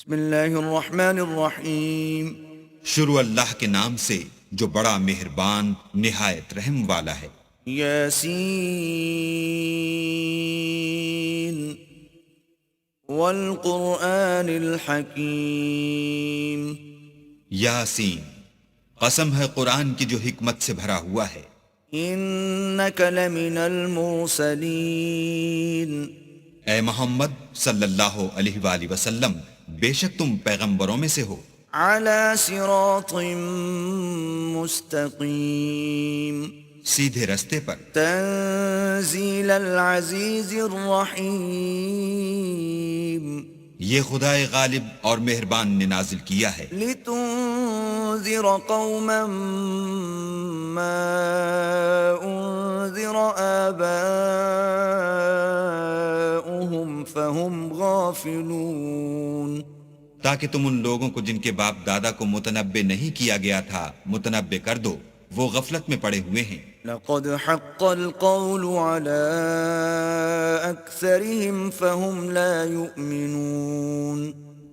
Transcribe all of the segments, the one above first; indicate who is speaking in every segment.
Speaker 1: بسم اللہ الرحمن الرحیم.
Speaker 2: شروع اللہ کے نام سے جو بڑا مہربان نہایت رحم والا ہے.
Speaker 1: یاسین والقرآن الحکیم.
Speaker 2: یاسین، قسم ہے قرآن کی جو حکمت سے بھرا ہوا ہے.
Speaker 1: انک لمن المرسلین.
Speaker 2: اے محمد صلی اللہ علیہ وآلہ وسلم، بے شک تم پیغمبروں میں سے ہو.
Speaker 1: علی صراط مستقیم.
Speaker 2: سیدھے رستے پر.
Speaker 1: تنزیل العزیز الرحیم.
Speaker 2: یہ خدائے غالب اور مہربان نے نازل کیا ہے.
Speaker 1: لتنذر قوما ما انذر آباؤهم فهم غافلون.
Speaker 2: تاکہ تم ان لوگوں کو جن کے باپ دادا کو متنبع نہیں کیا گیا تھا متنبع کر دو، وہ غفلت میں پڑے ہوئے ہیں.
Speaker 1: لقد حق القول على أكثرهم فهم لا يؤمنون.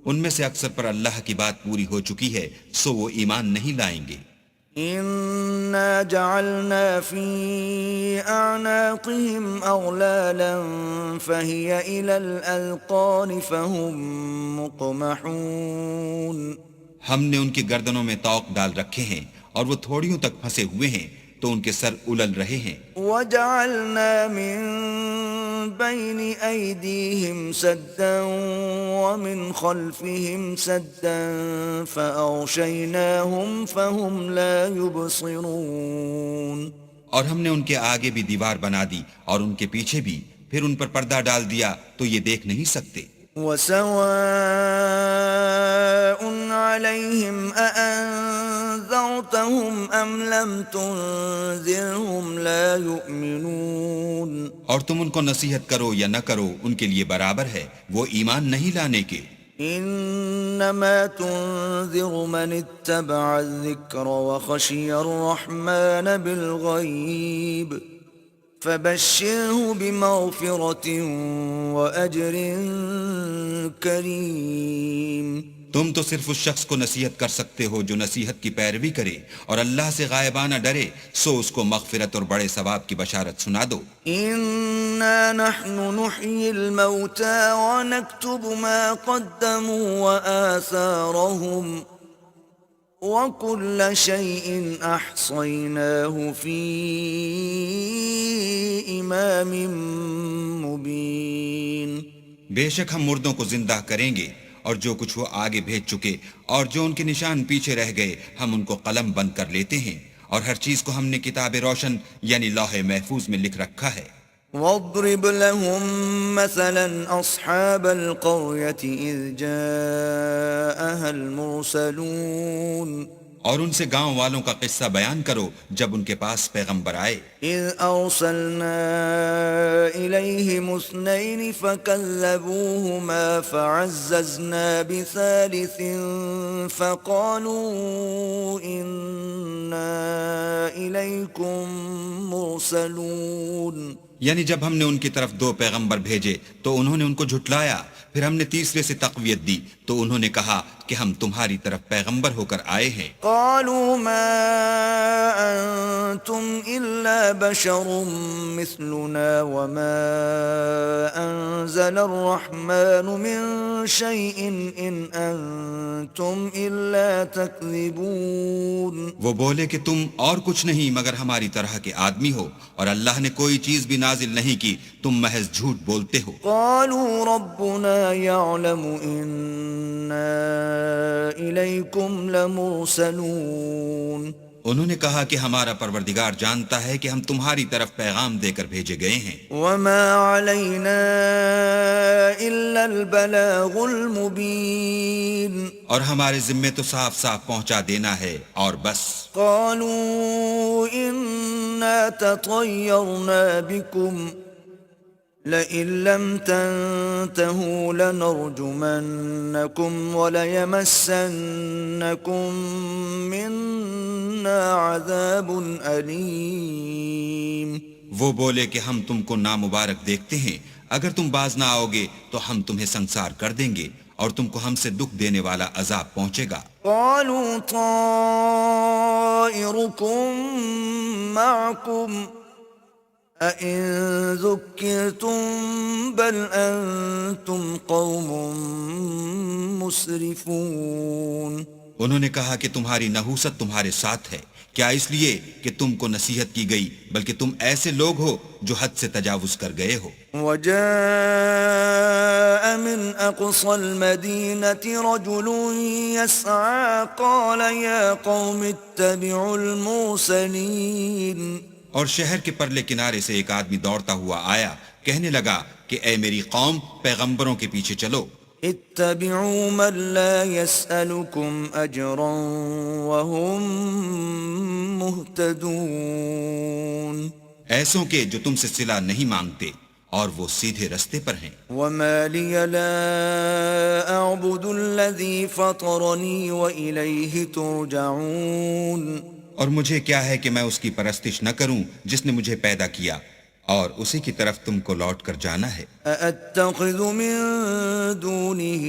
Speaker 2: ان میں سے اکثر پر اللہ کی بات پوری ہو چکی ہے سو وہ ایمان نہیں لائیں گے.
Speaker 1: إنا جعلنا في أعناقهم أغلالا فهي إلى الأذقان فهم مقمحون.
Speaker 2: ہم نے ان کی گردنوں میں طوق ڈال رکھے ہیں اور وہ تھوڑیوں تک پھنسے ہوئے ہیں تو ان کے سر الل رہے ہیں.
Speaker 1: وجعلنا من بين أيديهم سدا ومن خلفهم سدا فأغشيناهم فهم لا يبصرون.
Speaker 2: اور ہم نے ان کے آگے بھی دیوار بنا دی اور ان کے پیچھے بھی، پھر ان پر پردہ ڈال دیا تو یہ دیکھ نہیں سکتے.
Speaker 1: وسواء عليهم أأنذرتهم أم لم تنذرهم لا يؤمنون.
Speaker 2: اور تم ان کو نصیحت کرو یا نہ کرو ان کے لیے برابر ہے، وہ ایمان نہیں لانے کے.
Speaker 1: انما تنذر من اتبع الذکر وخشی الرحمن بالغیب فبشره بمغفرة وأجر کریم.
Speaker 2: تم تو صرف اس شخص کو نصیحت کر سکتے ہو جو نصیحت کی پیروی کرے اور اللہ سے غائبانہ ڈرے، سو اس کو مغفرت اور بڑے ثواب کی بشارت سنا دو.
Speaker 1: انا نحن نحيي الموتى ونكتب ما قدموا وآثارهم وكل شيء احصيناه في امام مبين.
Speaker 2: بے شک ہم مردوں کو زندہ کریں گے اور جو کچھ وہ آگے بھیج چکے اور جو ان کے نشان پیچھے رہ گئے ہم ان کو قلم بند کر لیتے ہیں، اور ہر چیز کو ہم نے کتاب روشن یعنی لوح محفوظ میں لکھ رکھا ہے.
Speaker 1: واضرب لهم مثلا أصحاب القرية إذ جاءها المرسلون.
Speaker 2: اور ان سے گاؤں والوں کا قصہ بیان کرو جب ان کے پاس پیغمبر آئے.
Speaker 1: إذ أرسلنا إليهم اثنين فكذبوهما فعززنا بثالث فقالوا إنا إليكم مرسلون.
Speaker 2: یعنی جب ہم نے ان کی طرف دو پیغمبر بھیجے تو انہوں نے ان کو جھٹلایا، پھر ہم نے تیسرے سے تقویت دی تو انہوں نے کہا کہ ہم تمہاری طرف پیغمبر ہو کر آئے ہیں.
Speaker 1: قالوا ما أنتم إلا بشر مثلنا وما أنزل الرحمن من شيء إن أنتم إلا تكذبون.
Speaker 2: وہ بولے کہ تم اور کچھ نہیں مگر ہماری طرح کے آدمی ہو، اور اللہ نے کوئی چیز بھی نازل نہیں کی، تم محض جھوٹ بولتے ہو.
Speaker 1: قالوا ربنا يعلم إنا إليكم لمرسلون.
Speaker 2: انہوں نے کہا کہ ہمارا پروردگار جانتا ہے کہ ہم تمہاری طرف پیغام دے کر بھیجے گئے ہیں.
Speaker 1: وما علينا إلا البلاغ المبين.
Speaker 2: اور ہمارے ذمے تو صاف صاف پہنچا دینا ہے اور بس.
Speaker 1: قالوا إنا تطيرنا بكم لئن لم تنتهوا لنرجمنكم وليمسنكم منا عذاب أليم.
Speaker 2: وہ بولے کہ ہم تم کو نامبارک دیکھتے ہیں، اگر تم باز نہ آؤ گے تو ہم تمہیں سنسار کر دیں گے اور تم کو ہم سے دکھ دینے والا عذاب پہنچے گا۔
Speaker 1: قالوا طائركم معكم أئن ذكرتم بل أنتم قوم مسرفون۔
Speaker 2: انہوں نے کہا کہ تمہاری نحوست تمہارے ساتھ ہے، کیا اس لیے کہ تم کو نصیحت کی گئی، بلکہ تم ایسے لوگ ہو جو حد سے تجاوز کر گئے ہو۔
Speaker 1: وجاء من أقصى المدينة رجل يسعى قال يا قوم اتبعوا المرسلين۔
Speaker 2: اور شہر کے پرلے کنارے سے ایک آدمی دوڑتا ہوا آیا، کہنے لگا کہ اے میری قوم، پیغمبروں کے پیچھے چلو۔
Speaker 1: اتبعوا من لا يسألكم أجرا وهم مهتدون۔
Speaker 2: ایسوں کے جو تم سے صلہ نہیں مانگتے اور وہ سیدھے رستے پر ہیں۔
Speaker 1: وما لي لا أعبد الذي فطرني وإليه ترجعون۔
Speaker 2: اور مجھے کیا ہے کہ میں اس کی پرستش نہ کروں جس نے مجھے پیدا کیا، اور اسی کی طرف تم کو لوٹ کر جانا ہے۔
Speaker 1: أأتخذ من دونه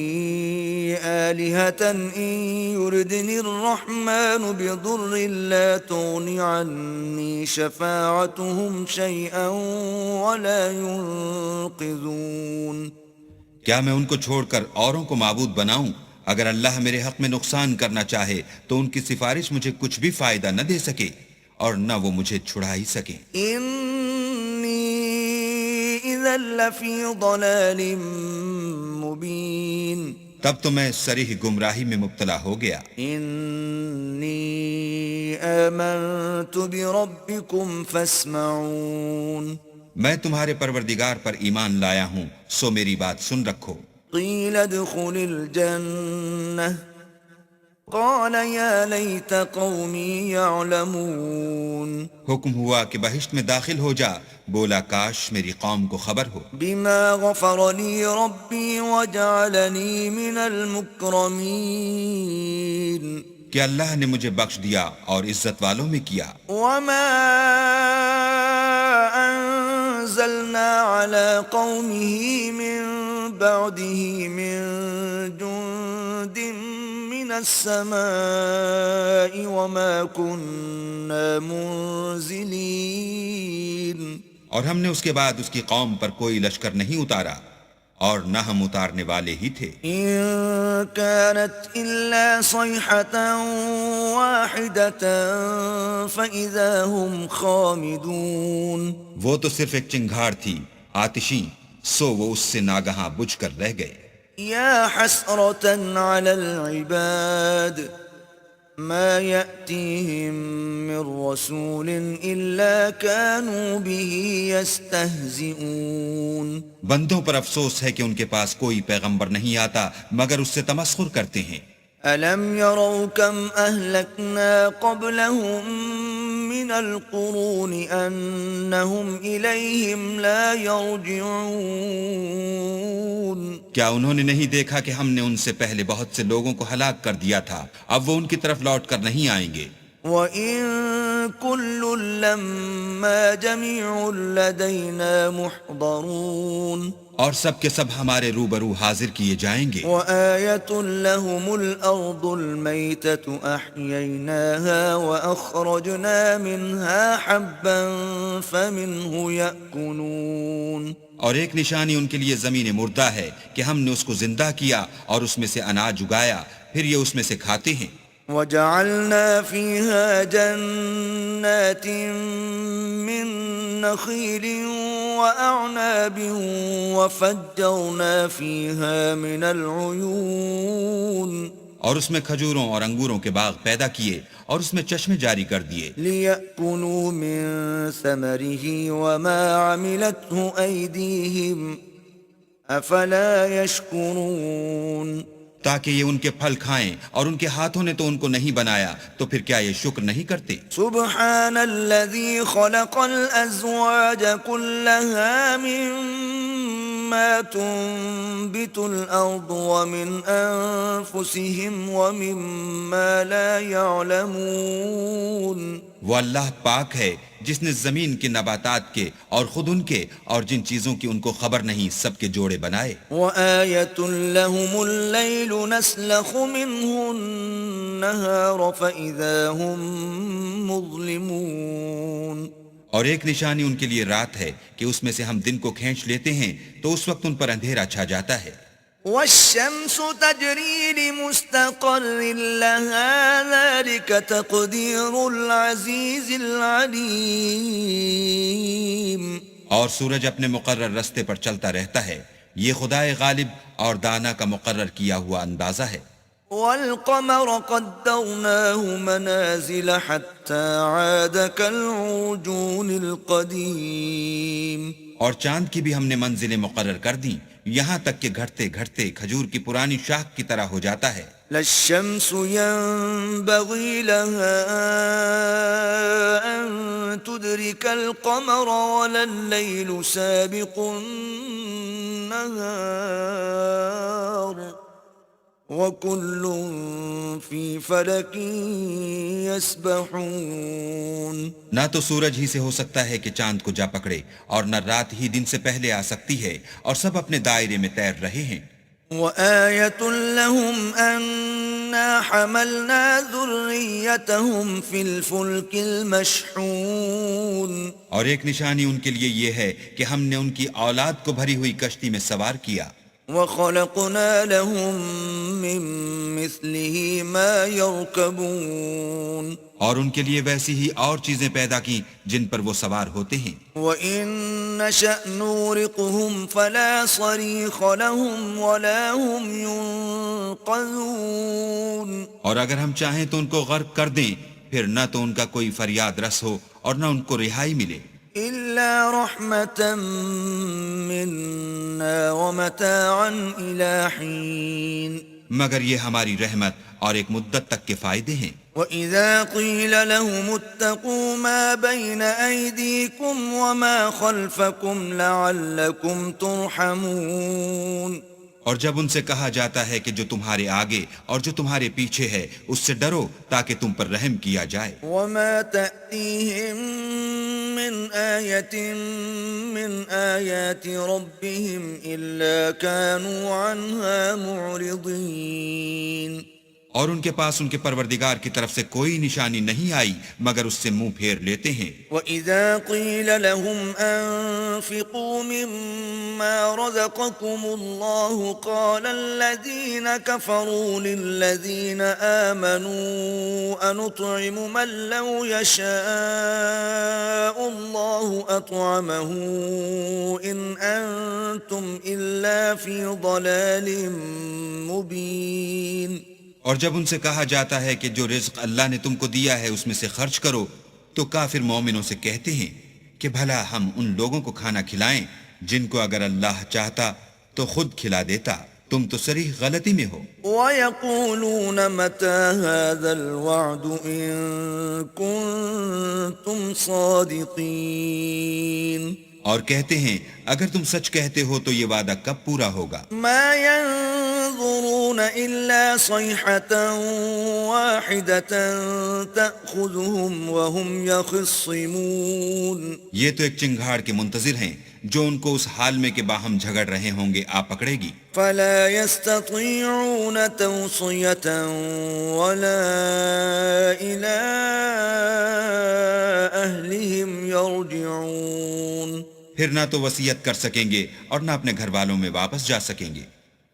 Speaker 1: آلهة إن يردني الرحمن بضر لا تغن عني شفاعتهم شيئا ولا ينقذون۔
Speaker 2: کیا میں ان کو چھوڑ کر اوروں کو معبود بناؤں؟ اگر اللہ میرے حق میں نقصان کرنا چاہے تو ان کی سفارش مجھے کچھ بھی فائدہ نہ دے سکے اور نہ وہ مجھے چھڑا ہی سکیں۔
Speaker 1: إذا لفي ضلال مبين۔
Speaker 2: تب تو میں صریح گمراہی میں مبتلا ہو گیا۔
Speaker 1: إني آمنت بربكم فاسمعون۔
Speaker 2: میں تمہارے پروردگار پر ایمان لایا ہوں، سو میری بات سن رکھو۔
Speaker 1: قيل ادخل الجنة قال يا ليت قومي يعلمون۔
Speaker 2: حکم ہوا کہ بہشت میں داخل ہو جا، بولا کاش میری قوم کو خبر ہو۔
Speaker 1: بما غفر لي ربي وجعلني من المكرمين۔
Speaker 2: کہ اللہ نے مجھے بخش دیا اور عزت والوں میں کیا۔
Speaker 1: وما أنزلنا على قومه من بعده من جند من السماء وما كنا منزلين۔
Speaker 2: اور ہم نے اس کے بعد اس کی قوم پر کوئی لشکر نہیں اتارا اور نہ ہم اتارنے والے ہی تھے۔
Speaker 1: إن كانت إلا صيحة واحدة فإذا هم خامدون۔
Speaker 2: وہ تو صرف ایک چنگھاڑ تھی آتشی، سو وہ اس سے ناگہاں بجھ کر رہ گئے۔
Speaker 1: يا حسرة على العباد ما يأتيهم من رسول إلا كانوا به يستهزئون۔
Speaker 2: بندوں پر افسوس ہے کہ ان کے پاس کوئی پیغمبر نہیں آتا مگر اس سے تمسخر کرتے ہیں۔
Speaker 1: ألم يروا كم أهلكنا قبلهم من القرون أنهم إليهم لا يرجعون۔
Speaker 2: کیا انہوں نے نہیں دیکھا کہ ہم نے ان سے پہلے بہت سے لوگوں کو ہلاک کر دیا تھا، اب وہ ان کی طرف لوٹ کر نہیں آئیں گے۔
Speaker 1: وَإِن كُلٌّ لَّمَّا جَمِيعٌ لَّدَيْنَا مُحْضَرُونَ۔
Speaker 2: اور سب کے سب ہمارے روبرو حاضر کیے جائیں گے۔
Speaker 1: وَآيَةٌ لَّهُمُ الْأَرْضُ الْمَيْتَةُ أَحْيَيْنَاهَا وَأَخْرَجْنَا مِنْهَا حَبًّا فَمِنْهُ يَأْكُلُونَ۔
Speaker 2: اور ایک نشانی ان کے لیے زمین مردہ ہے کہ ہم نے اس کو زندہ کیا اور اس میں سے اناج اگایا، پھر یہ اس میں سے کھاتے ہیں۔
Speaker 1: وَجَعَلْنَا فِيهَا جَنَّاتٍ مِّن نَّخِيلٍ وَأَعْنَابٍ وَفَجَّرْنَا فِيهَا مِنَ الْعُيُونِ۔
Speaker 2: اور اس میں کھجوروں اور انگوروں کے باغ پیدا کیے اور اس میں چشمے جاری کر دیے۔
Speaker 1: لِيَأْكُلُوا مِن ثَمَرِهِ وَمَا عَمِلَتْهُ أَيْدِيهِمْ أَفَلَا يَشْكُرُونَ۔
Speaker 2: تاکہ یہ ان کے پھل کھائیں اور ان کے ہاتھوں نے تو ان کو نہیں بنایا، تو پھر کیا یہ شکر نہیں کرتے؟
Speaker 1: سبحان الذي خلق الأزواج كلها مما تنبت الأرض ومن أنفسهم ومما لا يعلمون۔
Speaker 2: وہ اللہ پاک ہے جس نے زمین کے نباتات کے اور خود ان کے اور جن چیزوں کی ان کو خبر نہیں سب کے جوڑے بنائے.
Speaker 1: وآية لهم الليل نسلخ منه النهار فإذا هم مظلمون.
Speaker 2: اور ایک نشانی ان کے لیے رات ہے کہ اس میں سے ہم دن کو کھینچ لیتے ہیں تو اس وقت ان پر اندھیرا چھا جاتا ہے.
Speaker 1: والشمس تجري لمستقر لها ذلك تقدير العزيز العليم.
Speaker 2: اور سورج اپنے مقرر رستے پر چلتا رہتا ہے، یہ خدائے غالب اور دانا کا مقرر کیا ہوا اندازہ ہے.
Speaker 1: والقمر قدرناه منازل حتى عاد كالعرجون القديم.
Speaker 2: اور چاند کی بھی ہم نے منزلیں مقرر کر دیں یہاں تک کہ گھٹتے گھٹتے کھجور کی پرانی شاخ کی طرح ہو جاتا ہے.
Speaker 1: لا الشمس ينبغي لها أن تدرك القمر ولا الليل سابق النهار وكل في فلك يسبحون.
Speaker 2: نہ تو سورج ہی سے ہو سکتا ہے کہ چاند کو جا پکڑے اور نہ رات ہی دن سے پہلے آ سکتی ہے اور سب اپنے دائرے میں تیر رہے ہیں.
Speaker 1: وآية لهم أنا حملنا ذريتهم في الفلك المشحون.
Speaker 2: اور ایک نشانی ان کے لیے یہ ہے کہ ہم نے ان کی اولاد کو بھری ہوئی کشتی میں سوار کیا.
Speaker 1: وخلقنا لهم من مثله ما يركبون.
Speaker 2: اور ان کے لیے ویسی ہی اور چیزیں پیدا کی جن پر وہ سوار ہوتے ہیں.
Speaker 1: وَإِن نَّشَأْ نُغْرِقْهُمْ فَلَا صَرِيخَ لَهُمْ وَلَا هُمْ يُنقَذُونَ.
Speaker 2: اور اگر ہم چاہیں تو ان کو غرق کر دیں پھر نہ تو ان کا کوئی فریاد رس ہو اور نہ ان کو رہائی ملے.
Speaker 1: إِلَّا رَحْمَةً مِّنَّا وَمَتَاعًا إِلَىٰ حِينٍ.
Speaker 2: مگر یہ ہماری رحمت اور ایک مدت تک کے فائدے ہیں.
Speaker 1: وَإِذَا قِيلَ لَهُمُ اتَّقُوا مَا بَيْنَ أَيْدِيكُمْ وَمَا خَلْفَكُمْ لَعَلَّكُمْ تُرْحَمُونَ.
Speaker 2: اور جب ان سے کہا جاتا ہے کہ جو تمہارے آگے اور جو تمہارے پیچھے ہے اس سے ڈرو تاکہ تم پر رحم کیا جائے.
Speaker 1: وَمَا تَأْتِيهِم مِّنْ آيَةٍ مِّنْ آيَاتِ رَبِّهِمْ إِلَّا كَانُوا عَنْهَا مُعْرِضِينَ.
Speaker 2: اور ان کے پاس ان کے پروردگار کی طرف سے کوئی نشانی نہیں آئی مگر اس سے منہ پھیر لیتے ہیں.
Speaker 1: وَإِذَا قِيلَ لَهُمْ أَنفِقُوا مِمَّا رَزَقَكُمُ اللَّهُ قَالَ الَّذِينَ كَفَرُوا لِلَّذِينَ آمَنُوا أَنُطْعِمُ مَن لَّوْ يَشَاءُ اللَّهُ أَطْعَمَهُ إِنْ أَنتُمْ إِلَّا فِي ضَلَالٍ مُّبِينٍ.
Speaker 2: اور جب ان سے کہا جاتا ہے کہ جو رزق اللہ نے تم کو دیا ہے اس میں سے خرچ کرو تو کافر مومنوں سے کہتے ہیں کہ بھلا ہم ان لوگوں کو کھانا کھلائیں جن کو اگر اللہ چاہتا تو خود کھلا دیتا. تم تو صریح غلطی میں ہو.
Speaker 1: وَيَقُولُونَ مَتَى هَذَا الْوَعْدُ إِن كُنتُمْ صَادِقِينَ.
Speaker 2: اور کہتے ہیں اگر تم سچ کہتے ہو تو یہ وعدہ کب پورا ہوگا.
Speaker 1: مَا يَنظُرُونَ إِلَّا صَيْحَةً وَاحِدَةً تَأْخُذُهُمْ وَهُمْ يَخِصِّمُونَ.
Speaker 2: یہ تو ایک چنگھاڑ کے منتظر ہیں جو ان کو اس حال میں کہ باہم جھگڑ رہے ہوں گے آ پکڑے گی.
Speaker 1: فَلَا يَسْتَطِيعُونَ تَوْصِيَةً وَلَا إِلَىٰ أَهْلِهِمْ يَرْجِعُونَ.
Speaker 2: پھر نہ تو وصیت کر سکیں گے اور نہ اپنے گھر والوں میں واپس جا سکیں گے.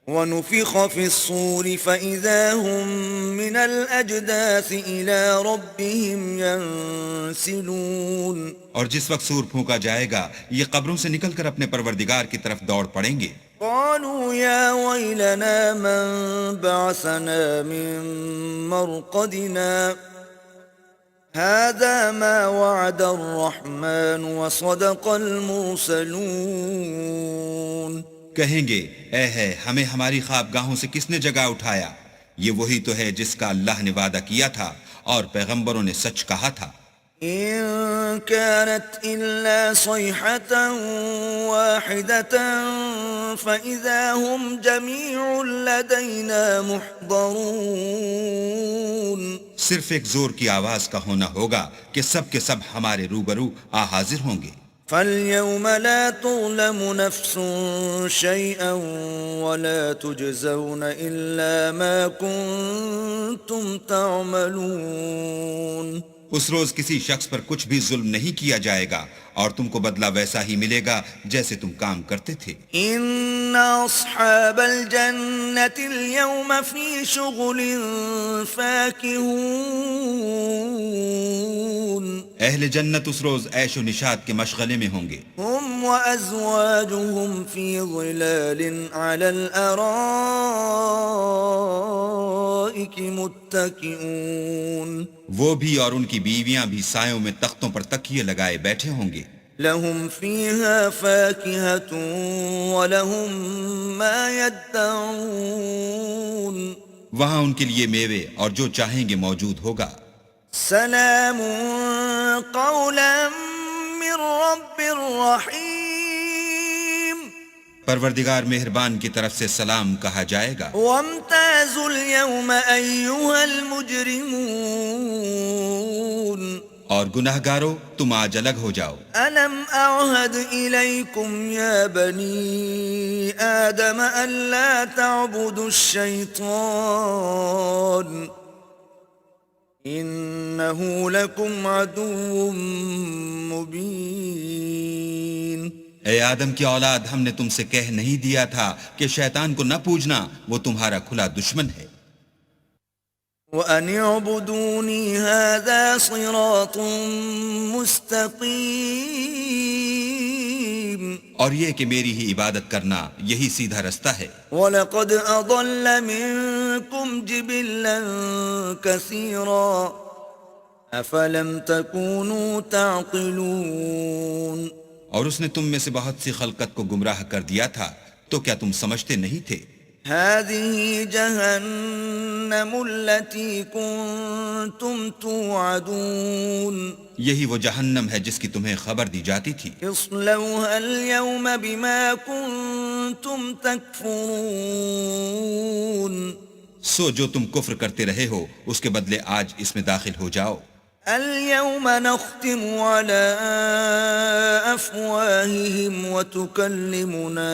Speaker 1: وَنُفِخَ فِي الصُّورِ فَإِذَا هُم مِّنَ الْأَجْدَاثِ إِلَىٰ رَبِّهِمْ يَنسِلُونَ.
Speaker 2: اور جس وقت سور پھونکا جائے گا یہ قبروں سے نکل کر اپنے پروردگار کی طرف دوڑ پڑیں گے.
Speaker 1: قَالُوا يَا وَيْلَنَا مَن بَعَثَنَا مِن مَّرْقَدِنَا هَٰذَا مَا وَعَدَ الرَّحْمَٰنُ وَصَدَقَ الْمُرْسَلُونَ.
Speaker 2: کہیں گے اے ہے ہمیں ہماری خوابگاہوں سے کس نے جگا اٹھایا، یہ وہی تو ہے جس کا اللہ نے وعدہ کیا تھا اور پیغمبروں نے سچ کہا تھا.
Speaker 1: إن كانت إلا صيحة واحدة فإذا هم جميع لدينا محضرون.
Speaker 2: صرف ایک زور کی آواز کا ہونا ہوگا کہ سب کے سب ہمارے روبرو حاضر ہوں گے.
Speaker 1: فَالْيَوْمَ لَا تُظْلَمُ نَفْسٌ شَيْئًا وَلَا تُجْزَوْنَ إِلَّا مَا كُنتُمْ تَعْمَلُونَ.
Speaker 2: اس روز کسی شخص پر کچھ بھی ظلم نہیں کیا جائے گا اور تم کو بدلہ ویسا ہی ملے گا جیسے تم کام کرتے تھے.
Speaker 1: إِنَّ أَصْحَابَ الْجَنَّةِ الْيَوْمَ فِي شُغُلٍ فَاكِهُونَ.
Speaker 2: اہل جنت اس روز عیش و نشاط کے مشغلے میں ہوں گے.
Speaker 1: هم وأزواجهم في ظلال على الأرائك متكئون.
Speaker 2: وہ بھی اور ان کی بیویاں بھی سایوں میں تختوں پر تکیے لگائے بیٹھے ہوں گے.
Speaker 1: لهم فيها فاكهة ولهم ما يدعون.
Speaker 2: وہاں ان کے لیے میوے اور جو چاہیں گے موجود ہوگا.
Speaker 1: سلام قولا من رب رحیم.
Speaker 2: پروردگار مہربان کی طرف سے سلام کہا جائے گا.
Speaker 1: وامتازوا اليوم أيها المجرمون.
Speaker 2: اور گناہگارو تم آج الگ ہو جاؤ.
Speaker 1: ألم أعهد إليكم يا بني آدم ألا تعبدوا الشيطان إنه لكم عدو مبين.
Speaker 2: اے آدم کی اولاد، ہم نے تم سے کہہ نہیں دیا تھا کہ شیطان کو نہ پوجنا، وہ تمہارا کھلا دشمن ہے.
Speaker 1: وَأَنِ اعْبُدُونِي هَذَا صِرَاطٌ مُسْتَقِيمٌ.
Speaker 2: اور یہ کہ میری ہی عبادت کرنا یہی سیدھا رستہ ہے.
Speaker 1: وَلَقَدْ أَضَلَّ مِنكُمْ جِبِلًّا كَثِيرًا أَفَلَمْ تَكُونُوا تَعْقِلُونَ.
Speaker 2: اور اس نے تم میں سے بہت سی خلقت کو گمراہ کر دیا تھا، تو کیا تم سمجھتے نہیں تھے؟
Speaker 1: هذه جهنم التي كنتم توعدون.
Speaker 2: یہی وہ جہنم ہے جس کی تمہیں خبر دی جاتی تھی.
Speaker 1: اصلوها اليوم بما كنتم تكفرون.
Speaker 2: سو جو تم کفر کرتے رہے ہو اس کے بدلے آج اس میں داخل ہو جاؤ.
Speaker 1: اليوم نختم على أفواههم وتكلمنا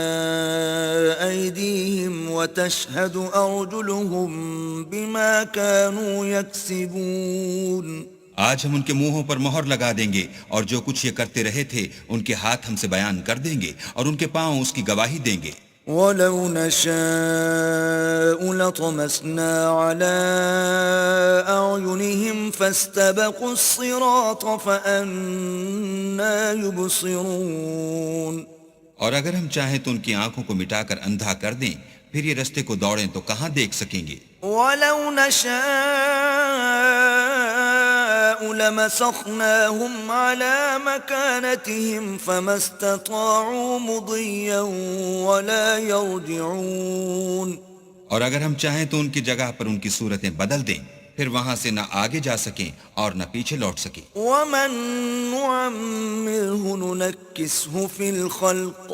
Speaker 1: أيديهم وتشهد أرجلهم بما كانوا يكسبون.
Speaker 2: آج ہم ان کے منہوں پر مہر لگا دیں گے اور جو کچھ یہ کرتے رہے تھے ان کے ہاتھ ہم سے بیان کر دیں گے اور ان کے پاؤں اس کی گواہی دیں گے.
Speaker 1: وَلَوْ نَشَاءُ لَطَمَسْنَا عَلَىٰ أَعْيُنِهِمْ فَاسْتَبَقُوا الصِّرَاطَ فَأَنَّىٰ يُبْصِرُونَ.
Speaker 2: اور اگر ہم چاہیں تو ان کی آنکھوں کو مٹا کر اندھا کر دیں، پھر یہ رستے کو دوڑیں تو کہاں دیکھ سکیں گے.
Speaker 1: وَلَوْ نَشَاءُ لَمَسَخْنَاهُمْ عَلَىٰ مَكَانَتِهِمْ فَمَا اسْتَطَاعُوا مُضِيًّا وَلَا يَرْجِعُونَ. اور
Speaker 2: اگر ہم چاہیں تو ان کی جگہ پر ان کی صورتیں بدل دیں، پھر وہاں سے نہ آگے جا سکیں اور نہ پیچھے لوٹ سکیں.
Speaker 1: وَمَن نُعَمِّرْهُ نُنَكِّسْهُ فِي الْخَلْقِ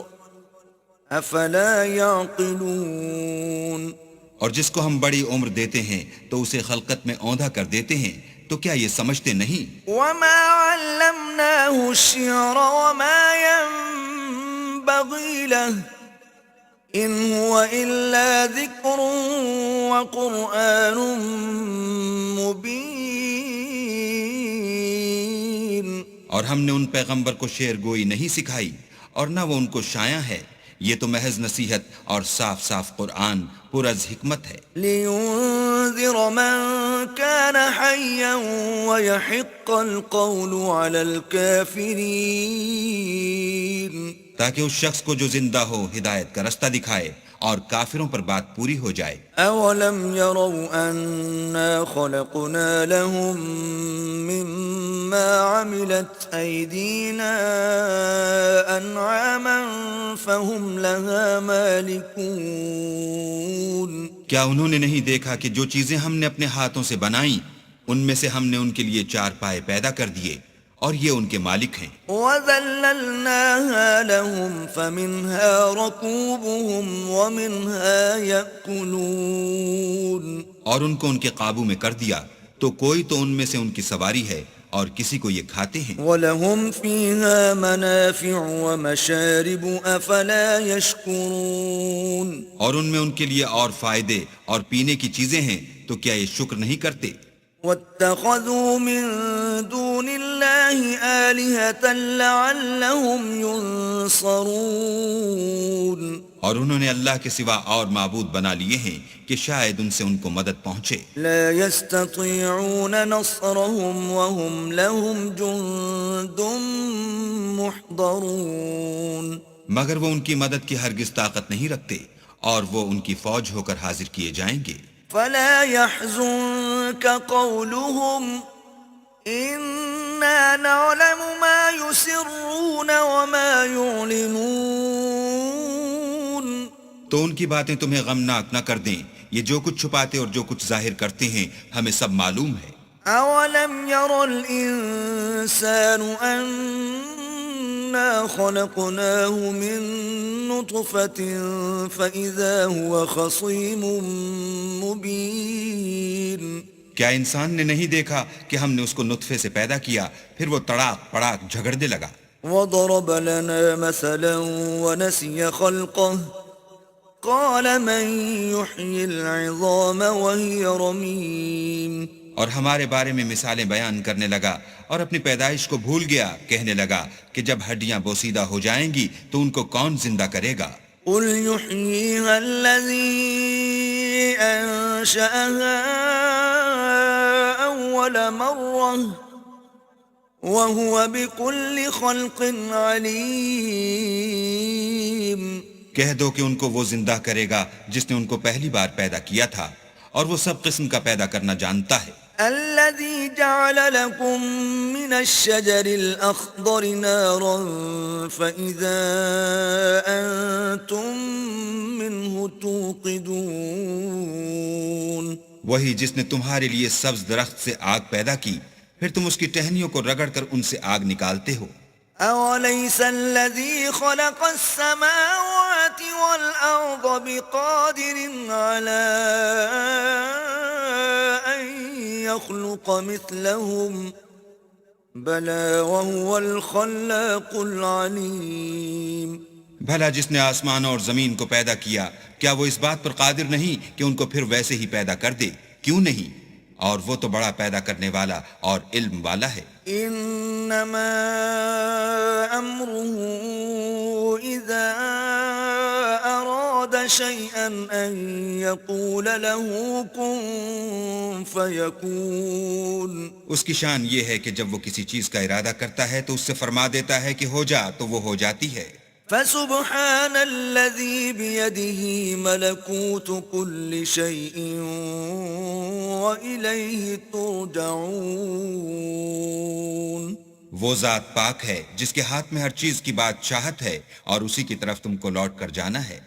Speaker 1: أَفَلَا يَعْقِلُونَ.
Speaker 2: اور جس کو ہم بڑی عمر دیتے ہیں تو اسے خلقت میں اوندھا کر دیتے ہیں، تو کیا یہ سمجھتے نہیں؟
Speaker 1: وَمَا عَلَّمْنَاهُ الشِّعْرَ وَمَا يَنبَغِي لَهُ إِنْ هُوَ إِلَّا ذِكْرٌ وَقُرْآنٌ مُبِينٌ.
Speaker 2: اور ہم نے ان پیغمبر کو شعر گوئی نہیں سکھائی اور نہ وہ ان کو شایع ہے، یہ تو محض نصیحت اور صاف صاف قرآن پرز حکمت ہے.
Speaker 1: لِيُنذِرَ مَن كَانَ حَيًّا وَيَحِقَّ الْقَوْلُ عَلَى الْكَافِرِينَ.
Speaker 2: تاکہ اس شخص کو جو زندہ ہو ہدایت کا رستہ دکھائے اور کافروں پر بات پوری ہو جائے.
Speaker 1: أَوَلَمْ يَرَوْا أَنَّا خَلَقْنَا لَهُم مِّمَّا عَمِلَتْ أَيْدِينَا أَنْعَامًا فَهُمْ لَهَا مَالِكُونَ.
Speaker 2: کیا انہوں نے نہیں دیکھا کہ جو چیزیں ہم نے اپنے ہاتھوں سے بنائیں ان میں سے ہم نے ان کے لیے چار پائے پیدا کر دیے اور یہ ان کے مالک ہیں.
Speaker 1: وَذَلَّلْنَاهَا لَهُمْ فَمِنْهَا رَكُوبُهُمْ وَمِنْهَا يَأْكُلُونَ
Speaker 2: اور ان کو ان کے قابو میں کر دیا تو کوئی تو ان میں سے ان کی سواری ہے اور کسی کو یہ کھاتے ہیں.
Speaker 1: وَلَهُمْ فِيهَا مَنَافِعُ وَمَشَارِبُ أَفَلَا يَشْكُرُونَ
Speaker 2: اور ان میں ان کے لیے اور فائدے اور پینے کی چیزیں ہیں تو کیا یہ شکر نہیں کرتے؟
Speaker 1: وَاتَّخَذُوا مِن دُونِ اللَّهِ آلِهَةً لَعَلَّهُمْ يُنصَرُونَ
Speaker 2: اور انہوں نے اللہ کے سوا اور معبود بنا لیے ہیں کہ شاید ان سے ان کو مدد پہنچے.
Speaker 1: لا يستطيعون نصرهم وهم لهم جند محضرون
Speaker 2: مگر وہ ان کی مدد کی ہرگز طاقت نہیں رکھتے اور وہ ان کی فوج ہو کر حاضر کیے جائیں گے.
Speaker 1: فلا يحزنك قولهم إنا نعلم ما يسرون وما يعلنون
Speaker 2: تو ان کی باتیں تمہیں غمناک نہ کر دیں. یہ جو کچھ چھپاتے اور جو کچھ ظاہر کرتے ہیں ہمیں سب معلوم ہے.
Speaker 1: أولم ير الإنسان أنا خلقناه من نطفة فإذا هو خصيم مبين
Speaker 2: کیا انسان نے نہیں دیکھا کہ ہم نے اس کو نطفے سے پیدا کیا پھر وہ تڑاک پڑاک جھگڑنے لگا.
Speaker 1: وضرب لنا مثلا ونسي خلقه قال من يحيي العظام وهي رميم
Speaker 2: اور ہمارے بارے میں مثالیں بیان کرنے لگا اور اپنی پیدائش کو بھول گیا. کہنے لگا کہ جب ہڈیاں بوسیدہ ہو جائیں گی تو ان کو کون زندہ کرے گا؟
Speaker 1: قل يحييها الذي أنشأها أول مرة وهو بكل خلق عليم
Speaker 2: کہہ دو کہ ان کو وہ زندہ کرے گا جس نے ان کو پہلی بار پیدا کیا تھا اور وہ سب قسم کا پیدا کرنا جانتا ہے.
Speaker 1: الذي جعل لكم من الشجر الأخضر نارا فإذا أنتم منه توقدون
Speaker 2: وہی جس نے تمہارے لیے سبز درخت سے آگ پیدا کی پھر تم اس کی ٹہنیوں کو رگڑ کر ان سے آگ نکالتے ہو.
Speaker 1: أوليس الذي خلق السماوات والأرض بقادر على أن يخلق مثلهم بلى وهو الخلاق العليم
Speaker 2: بھلا جس نے آسمان اور زمین کو پیدا کیا کیا وہ اس بات پر قادر نہیں کہ ان کو پھر ویسے ہی پیدا کر دے؟ کیوں نہیں؟ اور وہ تو بڑا پیدا کرنے والا اور علم والا ہے.
Speaker 1: انما امره اذا اراد شيئا ان يقول له كن فيكون
Speaker 2: اس کی شان یہ ہے کہ جب وہ کسی چیز کا ارادہ کرتا ہے تو اس سے فرما دیتا ہے کہ ہو جا تو وہ ہو جاتی ہے.
Speaker 1: فسبحان الذي بيده ملكوت كل شيء وإليه ترجعون
Speaker 2: وہ ذات پاک ہے جس کے ہاتھ میں ہر چیز کی بادشاہت ہے اور اسی کی طرف تم کو لوٹ کر جانا ہے.